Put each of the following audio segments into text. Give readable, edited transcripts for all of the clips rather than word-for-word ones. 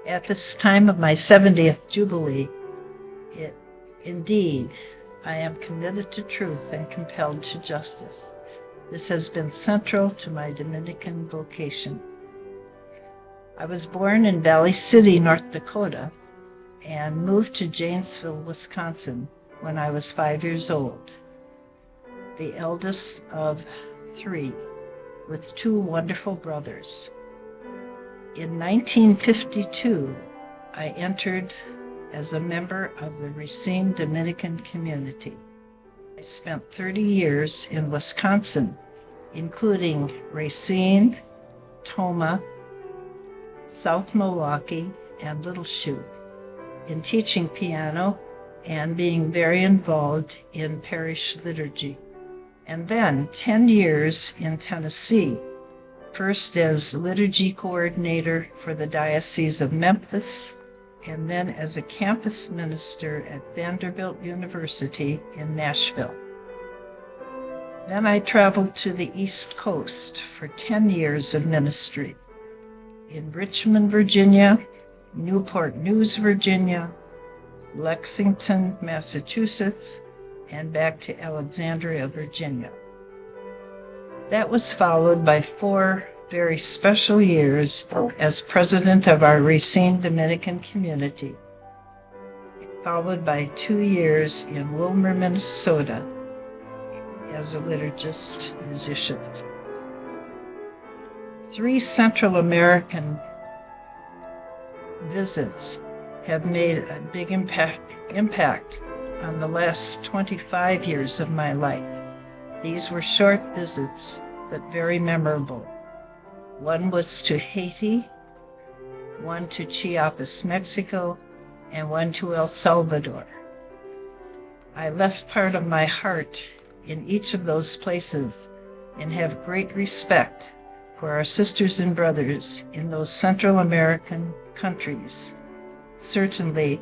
At this time of my 70th Jubilee, indeed, I am committed to truth and compelled to justice. This has been central to my Dominican vocation. I was born in Valley City, North Dakota, and moved to Janesville, Wisconsin when I was 5 years old, the eldest of 3, with 2 wonderful brothers. In 1952, I entered as a member of the Racine Dominican community. I spent 30 years in Wisconsin, including Racine, Tomah, South Milwaukee, and Little Chute, in teaching piano and being very involved in parish liturgy. And then 10 years in Tennessee, first as liturgy coordinator for the Diocese of Memphis, and then as a campus minister at Vanderbilt University in Nashville. Then I traveled to the East Coast for 10 years of ministry in Richmond, Virginia, Newport News, Virginia, Lexington, Massachusetts, and back to Alexandria, Virginia. That was followed by 4 very special years as president of our Racine Dominican community, followed by 2 years in Wilmer, Minnesota, as a liturgist musician. 3 Central American visits have made a big impact on the last 25 years of my life. These were short visits, but very memorable. One was to Haiti, one to Chiapas, Mexico, and one to El Salvador. I left part of my heart in each of those places and have great respect for our sisters and brothers in those Central American countries, certainly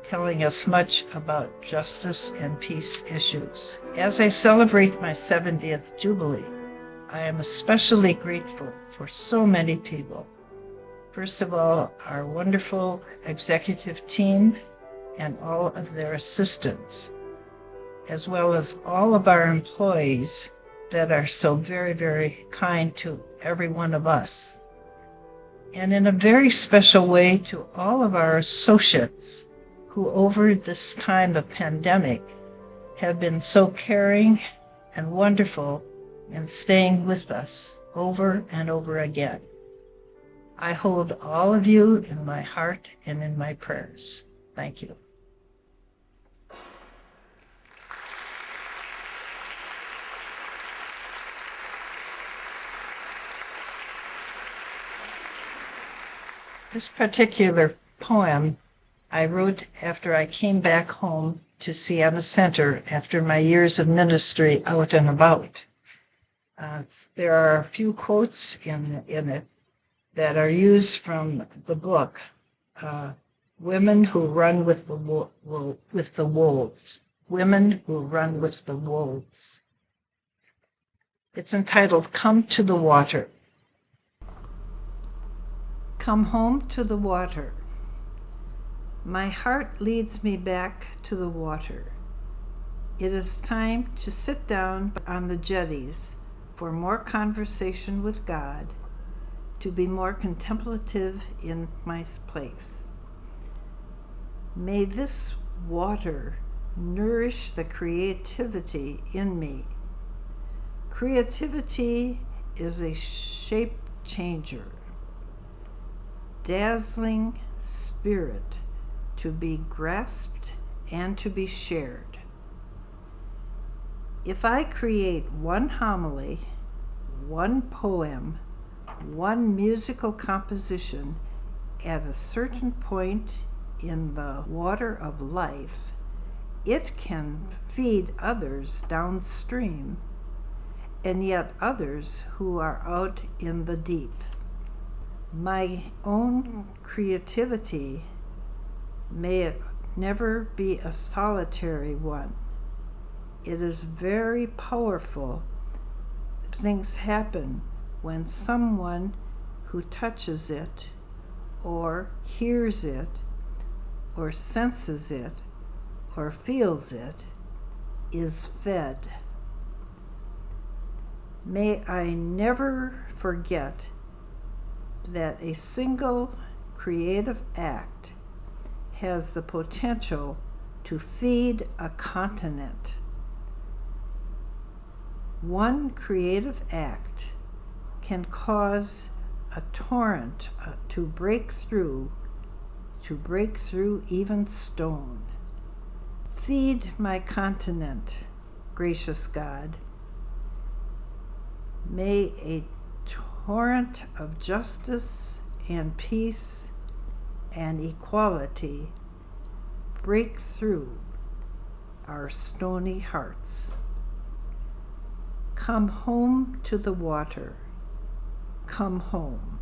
telling us much about justice and peace issues. As I celebrate my 70th Jubilee, I am especially grateful for so many people. First of all, our wonderful executive team and all of their assistants, as well as all of our employees that are so very, very kind to every one of us. And in a very special way to all of our associates who over this time of pandemic have been so caring and wonderful in staying with us over and over again. I hold all of you in my heart and in my prayers. Thank you. This particular poem I wrote after I came back home to Siena Center after my years of ministry out and about. There are a few quotes in it that are used from the book, Women Who Run with the Wolves. Women Who Run with the Wolves. It's entitled, Come to the Water. Come home to the water. My heart leads me back to the water. It is time to sit down on the jetties for more conversation with God, to be more contemplative in my place. May this water nourish the creativity in me. Creativity is a shape changer, dazzling spirit to be grasped and to be shared. If I create one homily, one poem, one musical composition at a certain point in the water of life, it can feed others downstream, and yet others who are out in the deep. My own creativity may it never be a solitary one. It is very powerful. Things happen when someone who touches it or hears it, or senses it, or feels it, is fed. May I never forget that a single creative act has the potential to feed a continent. One creative act can cause a torrent to break through even stone. Feed my continent, gracious God. May a torrent of justice and peace and equality break through our stony hearts. Come home to the water. Come home.